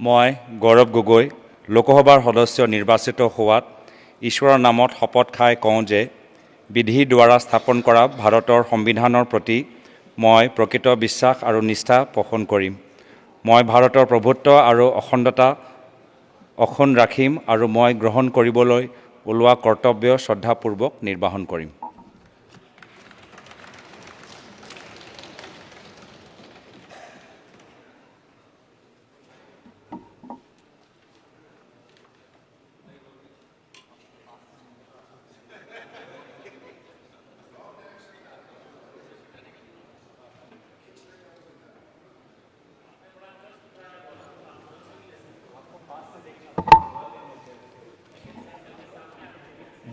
মই গৌৰৱ গগৈ লোকসভাৰ সদস্য নিৰ্বাচিত হোৱাত ঈশ্বৰৰ নামত শপত খাই কওঁ যে বিধি দ্বাৰা স্থাপন কৰা ভাৰতৰ সংবিধানৰ প্ৰতি মই প্ৰকৃত বিশ্বাস আৰু নিষ্ঠা পোষণ কৰিম। মই ভাৰতৰ প্ৰভুত্ব আৰু অখণ্ডতা অক্ষুণ্ণ ৰাখিম আৰু মই গ্ৰহণ কৰিবলৈ ওলোৱা কৰ্তব্য শ্ৰদ্ধাপূৰ্বক নিৰ্বাহন কৰিম।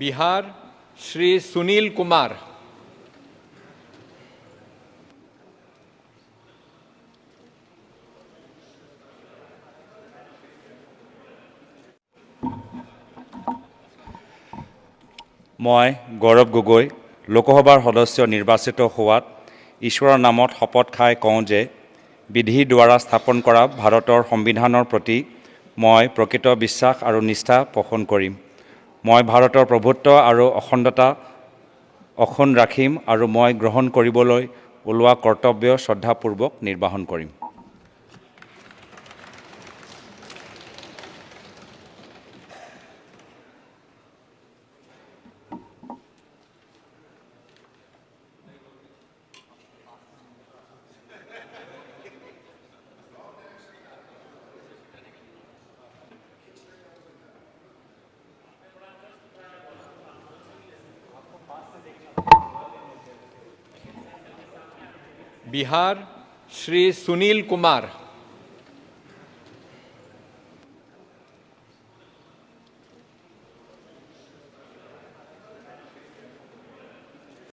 बिहार श्री सुनील कुमार। মই গৌৰৱ গগৈ লোকসভাৰ সদস্য নিৰ্বাচিত হোৱাত ঈশ্বৰৰ নামত শপত খাই কওঁ যে বিধি দ্বাৰা স্থাপন কৰা ভাৰতৰ সংবিধানৰ প্ৰতি মই প্ৰকৃত বিশ্বাস আৰু নিষ্ঠা পোষণ কৰিম। মই ভাৰতৰ প্ৰভুত্ব আৰু অখণ্ডতা অক্ষুণ্ণ ৰাখিম আৰু মই গ্ৰহণ কৰিবলৈ ওলোৱা কৰ্তব্য শ্ৰদ্ধাপূৰ্বক নিৰ্বাহন কৰিম। बिहार श्री सुनील कुमार।